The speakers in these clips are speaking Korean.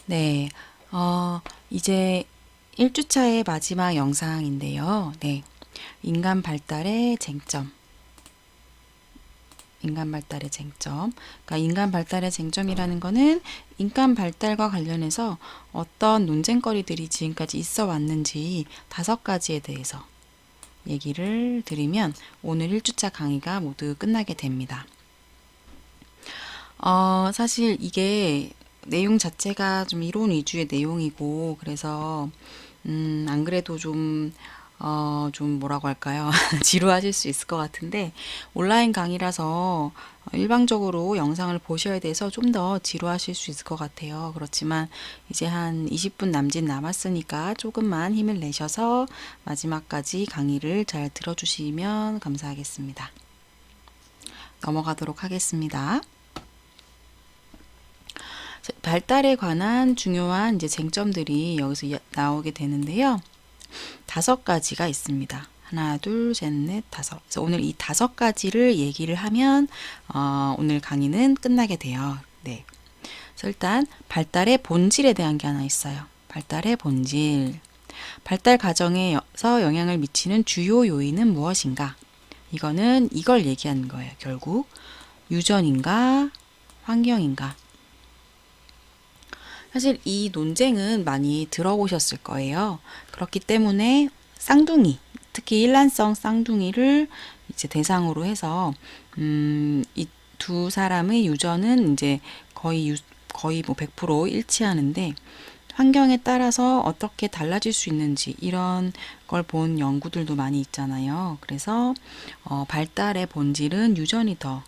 네, 이제 1주차의 마지막 영상인데요. 네, 인간 발달의 쟁점. 인간 발달의 쟁점. 그러니까 인간 발달의 쟁점이라는 거는 인간 발달과 관련해서 어떤 논쟁거리들이 지금까지 있어 왔는지 5가지에 대해서 얘기를 드리면 오늘 1주차 강의가 모두 끝나게 됩니다. 사실 이게 내용 자체가 좀 이론 위주의 내용이고, 그래서, 안 그래도 좀 뭐라고 할까요? 지루하실 수 있을 것 같은데, 온라인 강의라서 일방적으로 영상을 보셔야 돼서 좀 더 지루하실 수 있을 것 같아요. 그렇지만 이제 한 20분 남짓 남았으니까 조금만 힘을 내셔서 마지막까지 강의를 잘 들어주시면 감사하겠습니다. 넘어가도록 하겠습니다. 발달에 관한 중요한 이제 쟁점들이 여기서 나오게 되는데요. 5가지가 있습니다. 하나, 둘, 셋, 넷, 다섯. 그래서 오늘 이 5가지를 얘기를 하면 오늘 강의는 끝나게 돼요. 네. 그래서 일단 발달의 본질에 대한 게 하나 있어요. 발달의 본질. 발달 과정에서 영향을 미치는 주요 요인은 무엇인가? 이거는 이걸 얘기하는 거예요. 결국 유전인가, 환경인가. 사실 이 논쟁은 많이 들어보셨을 거예요. 그렇기 때문에 쌍둥이, 특히 일란성 쌍둥이를 이제 대상으로 해서 이 두 사람의 유전은 이제 거의 뭐 100% 일치하는데 환경에 따라서 어떻게 달라질 수 있는지 이런 걸 본 연구들도 많이 있잖아요. 그래서 발달의 본질은 유전이 더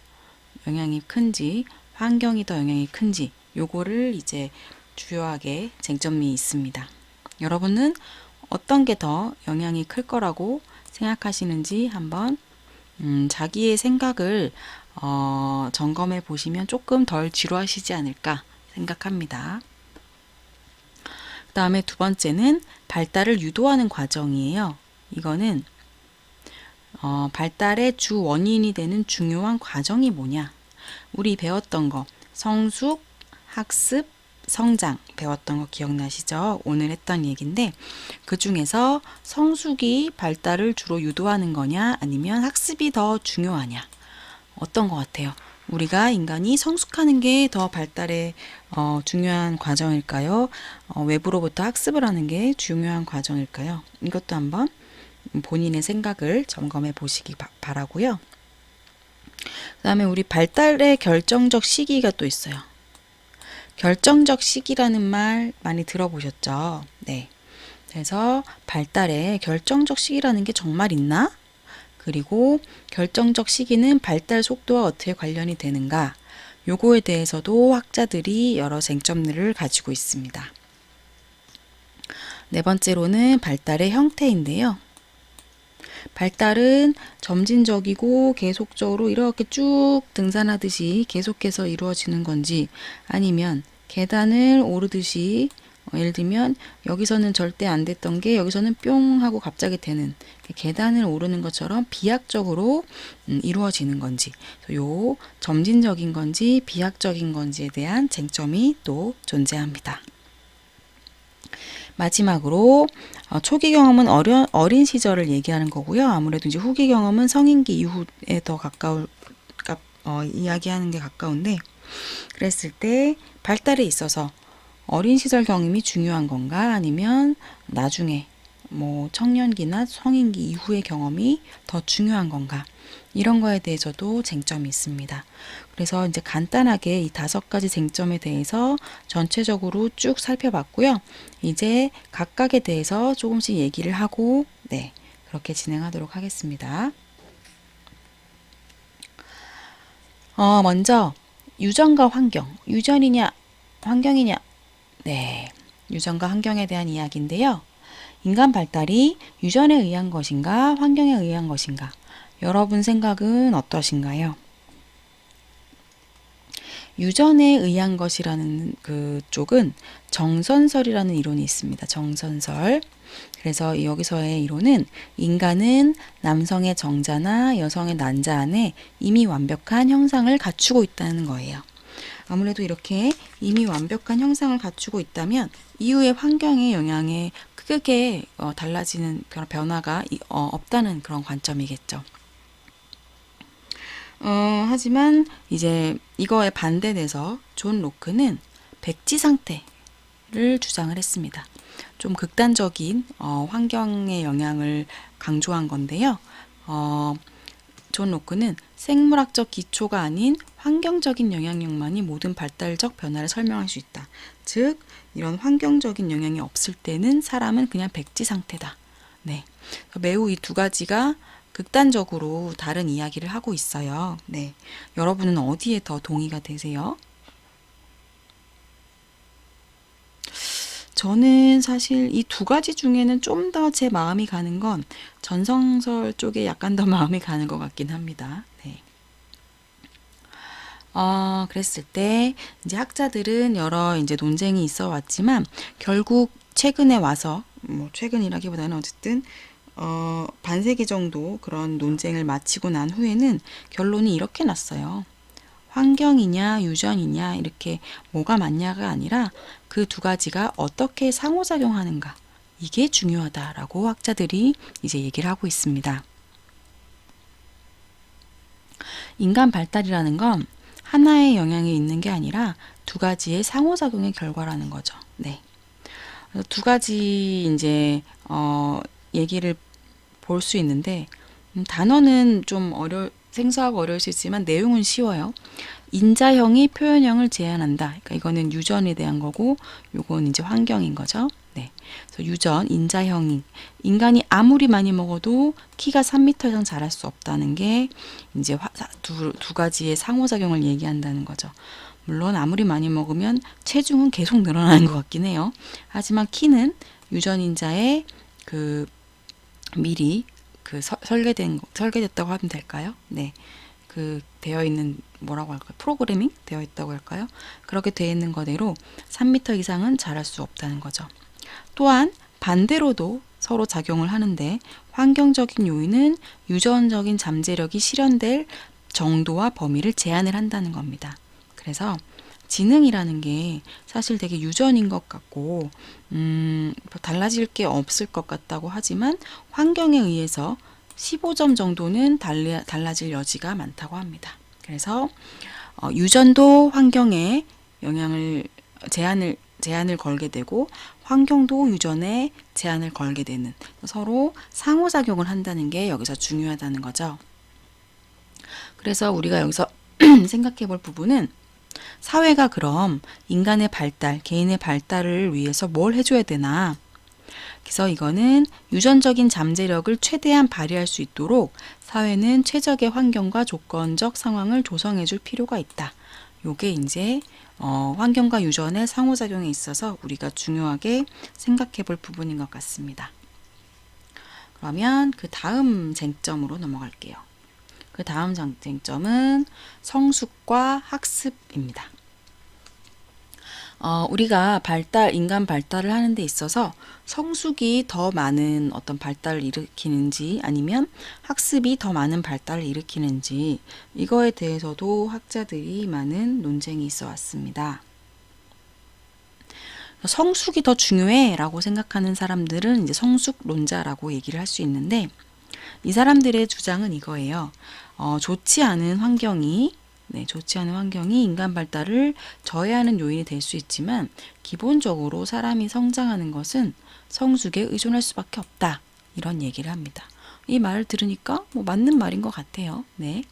영향이 큰지 환경이 더 영향이 큰지 요거를 이제 주요하게 쟁점이 있습니다. 여러분은 어떤 게 더 영향이 클 거라고 생각하시는지 한번 자기의 생각을 점검해 보시면 조금 덜 지루하시지 않을까 생각합니다. 그 다음에 2번째는 발달을 유도하는 과정이에요. 이거는 발달의 주 원인이 되는 중요한 과정이 뭐냐? 우리 배웠던 거 성숙, 학습, 성장 배웠던 거 기억나시죠? 오늘 했던 얘기인데 그 중에서 성숙이 발달을 주로 유도하는 거냐 아니면 학습이 더 중요하냐? 어떤 것 같아요? 우리가 인간이 성숙하는 게 더 발달에 중요한 과정일까요? 외부로부터 학습을 하는 게 중요한 과정일까요? 이것도 한번 본인의 생각을 점검해 보시기 바라고요. 그 다음에 우리 발달의 결정적 시기가 또 있어요. 결정적 시기라는 말 많이 들어보셨죠? 네. 그래서 발달의 결정적 시기라는 게 정말 있나? 그리고 결정적 시기는 발달 속도와 어떻게 관련이 되는가? 요거에 대해서도 학자들이 여러 쟁점들을 가지고 있습니다. 4번째로는 발달의 형태인데요. 발달은 점진적이고 계속적으로 이렇게 쭉 등산하듯이 계속해서 이루어지는 건지 아니면 계단을 오르듯이 예를 들면 여기서는 절대 안 됐던 게 여기서는 뿅 하고 갑자기 되는 계단을 오르는 것처럼 비약적으로 이루어지는 건지 요 점진적인 건지 비약적인 건지에 대한 쟁점이 또 존재합니다. 마지막으로 초기 경험은 어린 시절을 얘기하는 거고요. 아무래도 이제 후기 경험은 성인기 이후에 더 이야기하는 게 가까운데 그랬을 때 발달에 있어서 어린 시절 경험이 중요한 건가 아니면 나중에 뭐 청년기나 성인기 이후의 경험이 더 중요한 건가 이런 거에 대해서도 쟁점이 있습니다. 그래서 이제 간단하게 이 5가지 쟁점에 대해서 전체적으로 쭉 살펴봤고요. 이제 각각에 대해서 조금씩 얘기를 하고 네 그렇게 진행하도록 하겠습니다. 먼저 유전과 환경, 유전이냐 환경이냐 네 유전과 환경에 대한 이야기인데요. 인간 발달이 유전에 의한 것인가 환경에 의한 것인가 여러분 생각은 어떠신가요? 유전에 의한 것이라는 그 쪽은 정선설이라는 이론이 있습니다. 정선설. 그래서 여기서의 이론은 인간은 남성의 정자나 여성의 난자 안에 이미 완벽한 형상을 갖추고 있다는 거예요. 아무래도 이렇게 이미 완벽한 형상을 갖추고 있다면 이후의 환경의 영향에 크게 달라지는 그런 변화가 없다는 그런 관점이겠죠. 하지만 이제 이거에 반대돼서 존 로크는 백지 상태를 주장을 했습니다. 좀 극단적인 환경의 영향을 강조한 건데요. 존 로크는 생물학적 기초가 아닌 환경적인 영향력만이 모든 발달적 변화를 설명할 수 있다. 즉, 이런 환경적인 영향이 없을 때는 사람은 그냥 백지 상태다. 네, 매우 이 두 가지가 극단적으로 다른 이야기를 하고 있어요. 네, 여러분은 어디에 더 동의가 되세요? 저는 사실 이 두 가지 중에는 좀 더 제 마음이 가는 건 전성설 쪽에 약간 더 마음이 가는 것 같긴 합니다. 네. 그랬을 때 이제 학자들은 여러 이제 논쟁이 있어 왔지만 결국 최근에 와서 뭐 최근이라기보다는 어쨌든 반세기 정도 그런 논쟁을 마치고 난 후에는 결론이 이렇게 났어요. 환경이냐 유전이냐 이렇게 뭐가 맞냐가 아니라 그 두 가지가 어떻게 상호작용하는가 이게 중요하다라고 학자들이 이제 얘기를 하고 있습니다. 인간 발달이라는 건 하나의 영향이 있는 게 아니라 두 가지의 상호작용의 결과라는 거죠. 네. 두 가지 이제 얘기를 볼 수 있는데 단어는 좀 생소하고 어려울 수 있지만 내용은 쉬워요. 인자형이 표현형을 제한한다. 그러니까 이거는 유전에 대한 거고, 요건 이제 환경인 거죠. 네. 그래서 유전, 인자형이 인간이 아무리 많이 먹어도 키가 3m 이상 자랄 수 없다는 게 이제 두 가지의 상호작용을 얘기한다는 거죠. 물론 아무리 많이 먹으면 체중은 계속 늘어나는 것 같긴 해요. 하지만 키는 유전인자의 그 미리 설계됐다고 하면 될까요? 네. 그 되어 있는 뭐라고 할까요? 프로그래밍 되어 있다고 할까요? 그렇게 되어 있는 거대로 3m 이상은 자랄 수 없다는 거죠. 또한 반대로도 서로 작용을 하는데 환경적인 요인은 유전적인 잠재력이 실현될 정도와 범위를 제한을 한다는 겁니다. 그래서 지능이라는 게 사실 되게 유전인 것 같고 달라질 게 없을 것 같다고 하지만 환경에 의해서 15점 정도는 달라질 여지가 많다고 합니다. 그래서 유전도 환경에 제한을 걸게 되고 환경도 유전에 제한을 걸게 되는 서로 상호작용을 한다는 게 여기서 중요하다는 거죠. 그래서 우리가 여기서 생각해 볼 부분은 사회가 그럼 인간의 발달, 개인의 발달을 위해서 뭘 해줘야 되나? 그래서 이거는 유전적인 잠재력을 최대한 발휘할 수 있도록 사회는 최적의 환경과 조건적 상황을 조성해 줄 필요가 있다. 요게 이제 환경과 유전의 상호작용에 있어서 우리가 중요하게 생각해 볼 부분인 것 같습니다. 그러면 그 다음 쟁점으로 넘어갈게요. 그 다음 쟁점은 성숙과 학습입니다. 우리가 인간 발달을 하는 데 있어서 성숙이 더 많은 어떤 발달을 일으키는지 아니면 학습이 더 많은 발달을 일으키는지 이거에 대해서도 학자들이 많은 논쟁이 있어 왔습니다. 성숙이 더 중요해 라고 생각하는 사람들은 이제 성숙론자라고 얘기를 할 수 있는데 이 사람들의 주장은 이거예요. 좋지 않은 환경이 인간 발달을 저해하는 요인이 될 수 있지만 기본적으로 사람이 성장하는 것은 성숙에 의존할 수밖에 없다. 이런 얘기를 합니다. 이 말을 들으니까 뭐 맞는 말인 것 같아요. 네.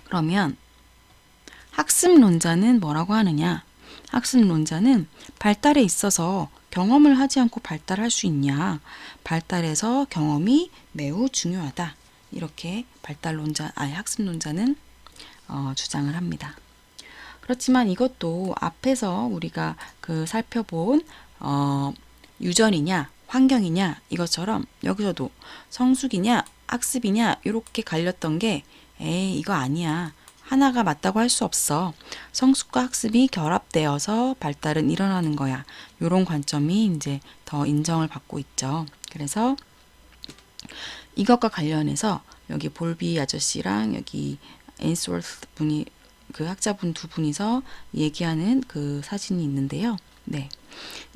그러면 학습론자는 뭐라고 하느냐? 학습론자는 발달에 있어서 경험을 하지 않고 발달할 수 있냐? 발달에서 경험이 매우 중요하다. 이렇게 학습론자는 주장을 합니다. 그렇지만 이것도 앞에서 우리가 살펴본 유전이냐 환경이냐 이것처럼 여기서도 성숙이냐 학습이냐 이렇게 갈렸던 게 이거 아니야. 하나가 맞다고 할 수 없어. 성숙과 학습이 결합되어서 발달은 일어나는 거야. 이런 관점이 이제 더 인정을 받고 있죠. 그래서 이것과 관련해서 여기 볼비 아저씨랑 여기 에인스워스 분이 그 학자분 두 분이서 얘기하는 그 사진이 있는데요. 네.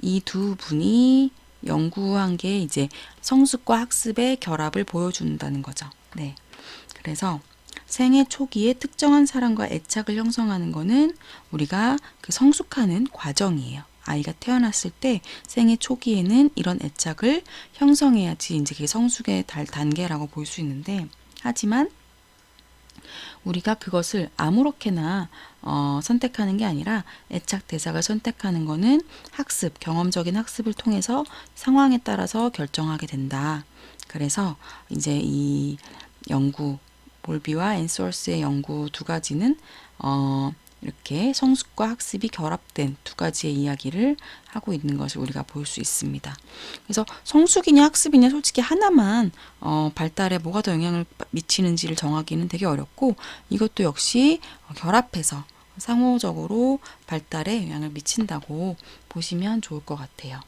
이 두 분이 연구한 게 이제 성숙과 학습의 결합을 보여준다는 거죠. 네. 그래서 생애 초기에 특정한 사람과 애착을 형성하는 거는 우리가 그 성숙하는 과정이에요. 아이가 태어났을 때 생애 초기에는 이런 애착을 형성해야지 이제 그게 성숙의 단계라고 볼 수 있는데, 하지만 우리가 그것을 아무렇게나 선택하는 게 아니라 애착 대상을 선택하는 거는 학습, 경험적인 학습을 통해서 상황에 따라서 결정하게 된다. 그래서 이제 이 연구, 볼비와 앤소어스의 연구 두 가지는 이렇게 성숙과 학습이 결합된 두 가지의 이야기를 하고 있는 것을 우리가 볼 수 있습니다. 그래서 성숙이냐 학습이냐 솔직히 하나만 발달에 뭐가 더 영향을 미치는지를 정하기는 되게 어렵고, 이것도 역시 결합해서 상호적으로 발달에 영향을 미친다고 보시면 좋을 것 같아요.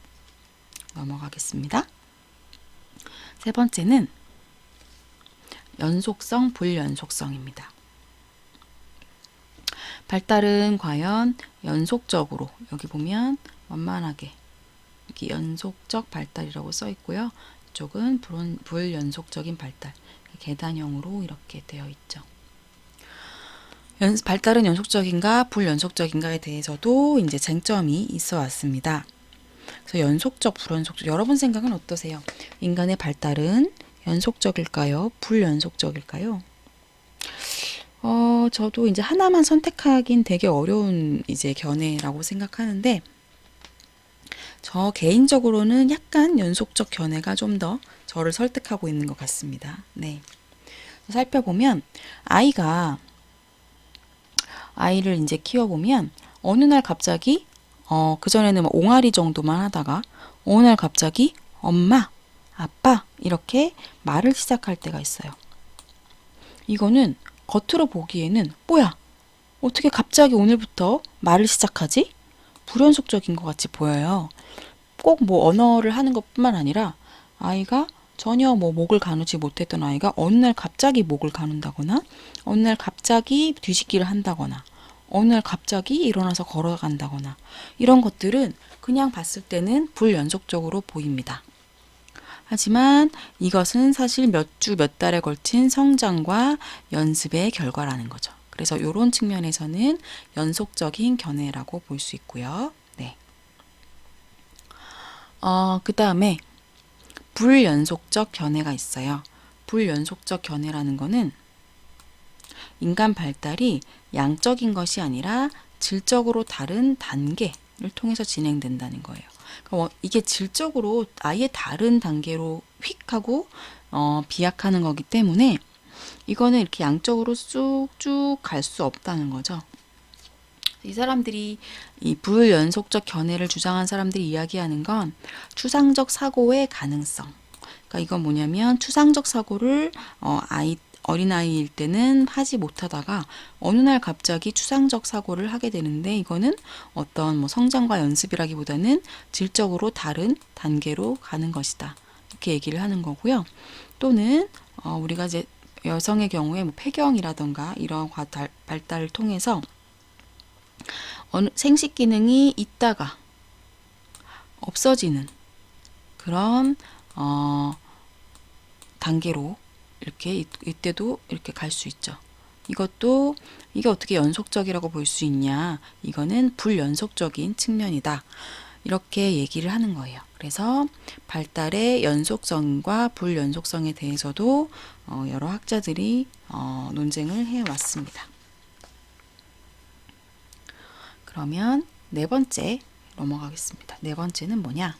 넘어가겠습니다. 세 번째는 연속성, 불연속성입니다. 발달은 과연 연속적으로, 여기 보면 완만하게 여기 연속적 발달이라고 써 있고요. 이쪽은 불연속적인 발달, 계단형으로 이렇게 되어 있죠. 발달은 연속적인가 불연속적인가에 대해서도 이제 쟁점이 있어 왔습니다. 그래서 연속적, 불연속적, 여러분 생각은 어떠세요? 인간의 발달은 연속적일까요? 불연속적일까요? 저도 이제 하나만 선택하긴 되게 어려운 이제 견해라고 생각하는데, 저 개인적으로는 약간 연속적 견해가 좀 더 저를 설득하고 있는 것 같습니다. 네. 살펴보면 아이를 이제 키워보면 어느 날 갑자기 그전에는 뭐 옹알이 정도만 하다가 어느 날 갑자기 엄마, 아빠 이렇게 말을 시작할 때가 있어요. 이거는 겉으로 보기에는 뭐야? 어떻게 갑자기 오늘부터 말을 시작하지? 불연속적인 것 같이 보여요. 꼭 뭐 언어를 하는 것뿐만 아니라 아이가 전혀 뭐 목을 가누지 못했던 아이가 어느 날 갑자기 목을 가눈다거나, 어느 날 갑자기 뒤집기를 한다거나, 어느 날 갑자기 일어나서 걸어간다거나, 이런 것들은 그냥 봤을 때는 불연속적으로 보입니다. 하지만 이것은 사실 몇 주, 몇 달에 걸친 성장과 연습의 결과라는 거죠. 그래서 이런 측면에서는 연속적인 견해라고 볼 수 있고요. 네. 그 다음에 불연속적 견해가 있어요. 불연속적 견해라는 거는 인간 발달이 양적인 것이 아니라 질적으로 다른 단계를 통해서 진행된다는 거예요. 그러니까 이게 질적으로 아예 다른 단계로 휙 하고 비약하는 거기 때문에 이거는 이렇게 양적으로 쑥쭉 갈 수 없다는 거죠. 이 사람들이 이 불연속적 견해를 주장한 사람들이 이야기하는 건 추상적 사고의 가능성. 그러니까 이건 뭐냐면 추상적 사고를 어린아이일 때는 하지 못하다가 어느 날 갑자기 추상적 사고를 하게 되는데, 이거는 어떤 뭐 성장과 연습이라기보다는 질적으로 다른 단계로 가는 것이다. 이렇게 얘기를 하는 거고요. 또는 우리가 이제 여성의 경우에 뭐 폐경이라던가 이런 발달을 통해서 생식 기능이 있다가 없어지는 그런 단계로 이렇게 이때도 이렇게 갈 수 있죠. 이게 어떻게 연속적이라고 볼 수 있냐? 이거는 불연속적인 측면이다. 이렇게 얘기를 하는 거예요. 그래서 발달의 연속성과 불연속성에 대해서도 여러 학자들이 논쟁을 해왔습니다. 그러면 네 번째 넘어가겠습니다. 네 번째는 뭐냐?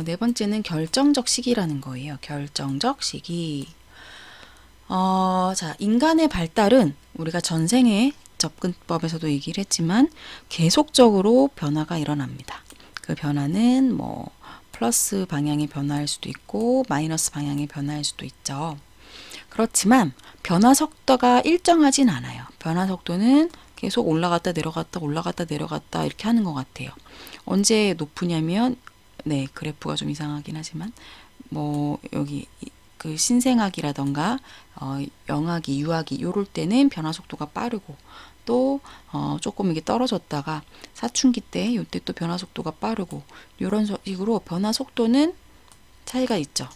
네 번째는 결정적 시기라는 거예요. 결정적 시기. 자, 인간의 발달은 우리가 전생의 접근법에서도 얘기를 했지만 계속적으로 변화가 일어납니다. 그 변화는 뭐 플러스 방향의 변화일 수도 있고 마이너스 방향의 변화일 수도 있죠. 그렇지만 변화 속도가 일정하진 않아요. 변화 속도는 계속 올라갔다 내려갔다 이렇게 하는 것 같아요. 언제 높으냐면, 네, 그래프가 좀 이상하긴 하지만 뭐 여기 그 신생아기라던가 영아기, 유아기 요럴 때는 변화 속도가 빠르고 또 조금 이게 떨어졌다가 사춘기 때 요때 또 변화 속도가 빠르고 요런 식으로 변화 속도는 차이가 있죠.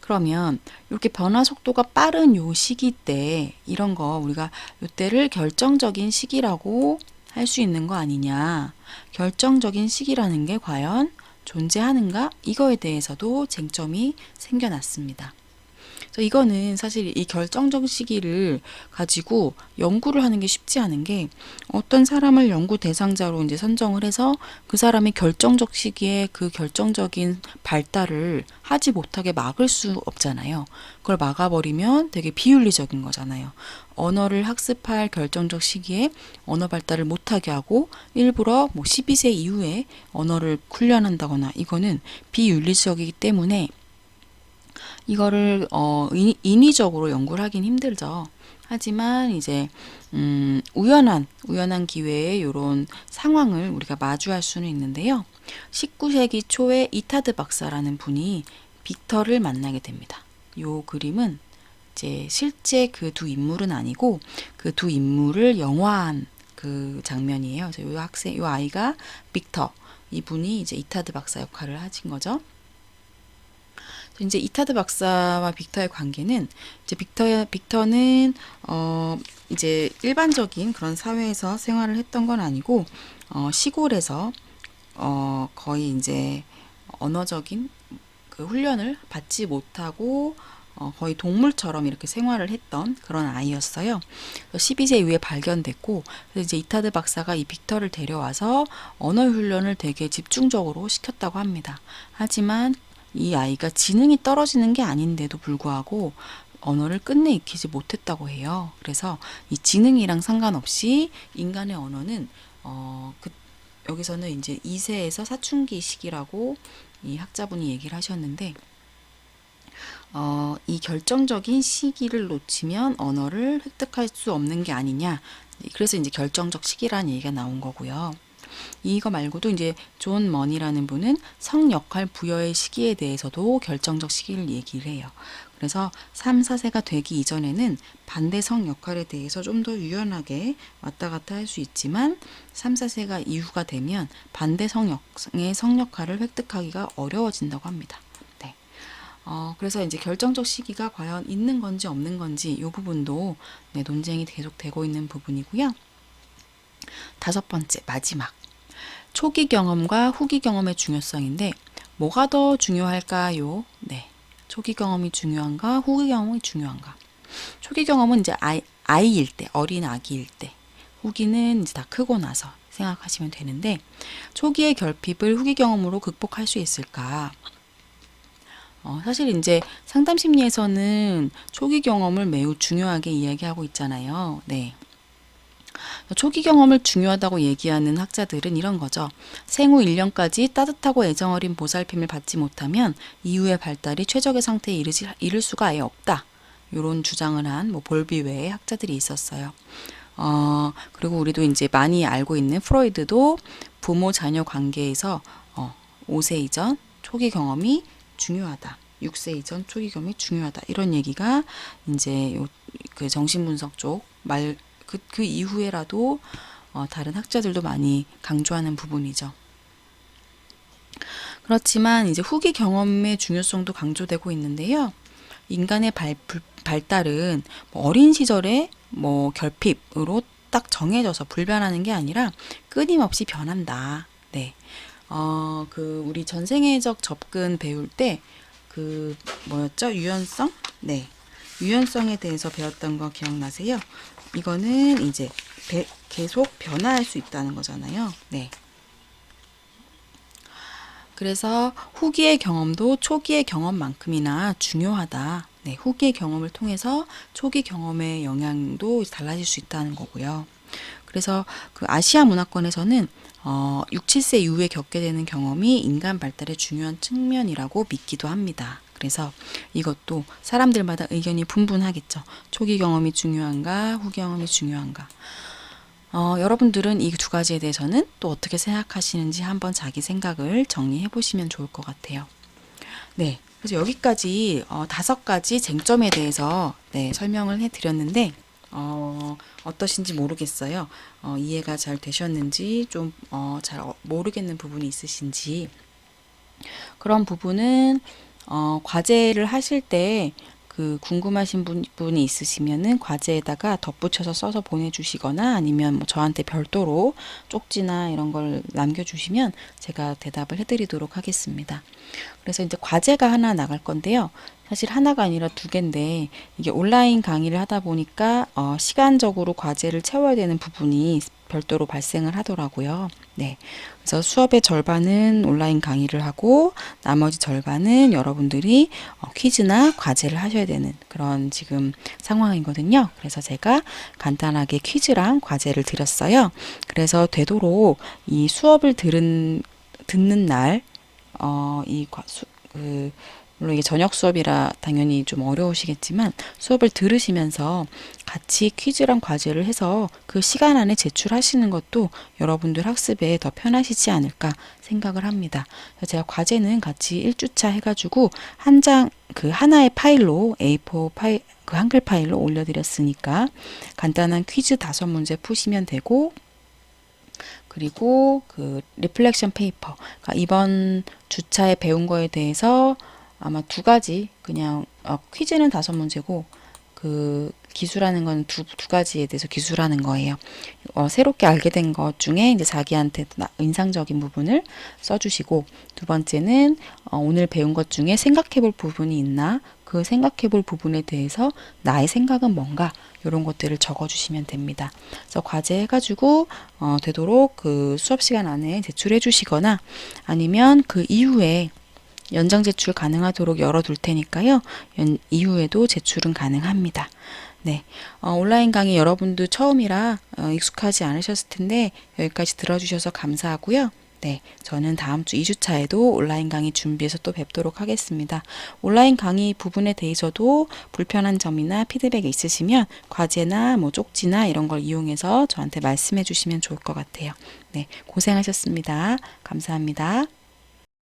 그러면 이렇게 변화 속도가 빠른 요 시기 때 이런 거 우리가 요때를 결정적인 시기라고 할 수 있는 거 아니냐. 결정적인 시기라는 게 과연 존재하는가? 이거에 대해서도 쟁점이 생겨났습니다. 그래서 이거는 사실 이 결정적 시기를 가지고 연구를 하는 게 쉽지 않은 게 어떤 사람을 연구 대상자로 이제 선정을 해서 그 사람의 결정적 시기에 그 결정적인 발달을 하지 못하게 막을 수 없잖아요. 그걸 막아버리면 되게 비윤리적인 거잖아요. 언어를 학습할 결정적 시기에 언어 발달을 못하게 하고 일부러 뭐 12세 이후에 언어를 훈련한다거나 이거는 비윤리적이기 때문에 이거를 인위적으로 연구를 하긴 힘들죠. 하지만 이제 우연한 기회에 이런 상황을 우리가 마주할 수는 있는데요. 19세기 초에 이타드 박사라는 분이 빅터를 만나게 됩니다. 요 그림은 이제 실제 그 두 인물은 아니고 그 두 인물을 영화한 그 장면이에요. 그래서 요 아이가 빅터, 이분이 이제 이타드 박사 역할을 하신 거죠. 이제 이타드 박사와 빅터의 관계는 이제 빅터는 이제 일반적인 그런 사회에서 생활을 했던 건 아니고 시골에서 거의 이제 언어적인 그 훈련을 받지 못하고 거의 동물처럼 이렇게 생활을 했던 그런 아이였어요. 12세 이후에 발견됐고, 그래서 이제 이타드 박사가 이 빅터를 데려와서 언어 훈련을 되게 집중적으로 시켰다고 합니다. 하지만 이 아이가 지능이 떨어지는 게 아닌데도 불구하고 언어를 끝내 익히지 못했다고 해요. 그래서 이 지능이랑 상관없이 인간의 언어는 여기서는 이제 2세에서 사춘기 시기라고 이 학자분이 얘기를 하셨는데 이 결정적인 시기를 놓치면 언어를 획득할 수 없는 게 아니냐. 그래서 이제 결정적 시기라는 얘기가 나온 거고요. 이거 말고도 이제 존 머니라는 분은 성 역할 부여의 시기에 대해서도 결정적 시기를 얘기를 해요. 그래서 3, 4세가 되기 이전에는 반대 성 역할에 대해서 좀 더 유연하게 왔다 갔다 할 수 있지만 3, 4세가 이후가 되면 반대 성의 성 역할을 획득하기가 어려워진다고 합니다. 네. 그래서 이제 결정적 시기가 과연 있는 건지 없는 건지 이 부분도 네, 논쟁이 계속 되고 있는 부분이고요. 5번째, 마지막. 초기 경험과 후기 경험의 중요성인데 뭐가 더 중요할까요? 네. 초기 경험이 중요한가? 후기 경험이 중요한가? 초기 경험은 이제 아이일 때, 어린 아기일 때. 후기는 이제 다 크고 나서 생각하시면 되는데 초기의 결핍을 후기 경험으로 극복할 수 있을까? 사실 이제 상담 심리에서는 초기 경험을 매우 중요하게 이야기하고 있잖아요. 네. 초기 경험을 중요하다고 얘기하는 학자들은 이런 거죠. 생후 1년까지 따뜻하고 애정어린 보살핌을 받지 못하면 이후의 발달이 최적의 상태에 이를 수가 아예 없다. 이런 주장을 한 볼비 외의 학자들이 있었어요. 그리고 우리도 이제 많이 알고 있는 프로이드도 부모 자녀 관계에서 5세 이전 초기 경험이 중요하다. 6세 이전 초기 경험이 중요하다. 이런 얘기가 이제 그 정신분석 쪽 그 이후에라도 다른 학자들도 많이 강조하는 부분이죠. 그렇지만 이제 후기 경험의 중요성도 강조되고 있는데요. 인간의 발달은 어린 시절에 결핍으로 딱 정해져서 불변하는 게 아니라 끊임없이 변한다. 네. 우리 전생애적 접근 배울 때 뭐였죠? 유연성? 네. 유연성에 대해서 배웠던 거 기억나세요? 이거는 이제 계속 변화할 수 있다는 거잖아요. 네. 그래서 후기의 경험도 초기의 경험만큼이나 중요하다. 네, 후기의 경험을 통해서 초기 경험의 영향도 달라질 수 있다는 거고요. 그래서 그 아시아 문화권에서는 6, 7세 이후에 겪게 되는 경험이 인간 발달의 중요한 측면이라고 믿기도 합니다. 그래서 이것도 사람들마다 의견이 분분하겠죠. 초기 경험이 중요한가, 후기 경험이 중요한가. 여러분들은 이 두 가지에 대해서는 또 어떻게 생각하시는지 한번 자기 생각을 정리해 보시면 좋을 것 같아요. 네. 그래서 여기까지 5가지 쟁점에 대해서 설명을 해드렸는데 어떠신지 모르겠어요. 이해가 잘 되셨는지 좀 잘 모르겠는 부분이 있으신지 그런 부분은 과제를 하실 때 그 궁금하신 분이 있으시면은 과제에다가 덧붙여서 써서 보내주시거나 아니면 뭐 저한테 별도로 쪽지나 이런 걸 남겨주시면 제가 대답을 해드리도록 하겠습니다. 그래서 이제 과제가 하나 나갈 건데요. 사실 하나가 아니라 2개인데 이게 온라인 강의를 하다 보니까 시간적으로 과제를 채워야 되는 부분이 별도로 발생을 하더라고요. 네. 그래서 수업의 절반은 온라인 강의를 하고 나머지 절반은 여러분들이 퀴즈나 과제를 하셔야 되는 그런 지금 상황이거든요. 그래서 제가 간단하게 퀴즈랑 과제를 드렸어요. 그래서 되도록 이 수업을 듣는 날 물론 이게 저녁 수업이라 당연히 좀 어려우시겠지만 수업을 들으시면서 같이 퀴즈랑 과제를 해서 그 시간 안에 제출하시는 것도 여러분들 학습에 더 편하시지 않을까 생각을 합니다. 그래서 제가 과제는 같이 1주차 해가지고 하나의 파일로 A4 파일, 그 한글 파일로 올려드렸으니까 간단한 퀴즈 5문제 푸시면 되고 그리고 그 리플렉션 페이퍼, 그러니까 이번 주차에 배운 거에 대해서 아마 2가지 그냥 퀴즈는 5문제고 그 기술하는 건 두 가지에 대해서 기술하는 거예요. 새롭게 알게 된 것 중에 이제 자기한테 인상적인 부분을 써주시고 2번째는 오늘 배운 것 중에 생각해 볼 부분이 있나 그 생각해 볼 부분에 대해서 나의 생각은 뭔가 이런 것들을 적어 주시면 됩니다. 그래서 과제 해가지고 되도록 그 수업 시간 안에 제출해 주시거나 아니면 그 이후에 연장 제출 가능하도록 열어둘 테니까요. 이후에도 제출은 가능합니다. 네, 온라인 강의 여러분도 처음이라 익숙하지 않으셨을 텐데 여기까지 들어주셔서 감사하고요. 네, 저는 다음 주 2주차에도 온라인 강의 준비해서 또 뵙도록 하겠습니다. 온라인 강의 부분에 대해서도 불편한 점이나 피드백이 있으시면 과제나 뭐 쪽지나 이런 걸 이용해서 저한테 말씀해 주시면 좋을 것 같아요. 네, 고생하셨습니다. 감사합니다.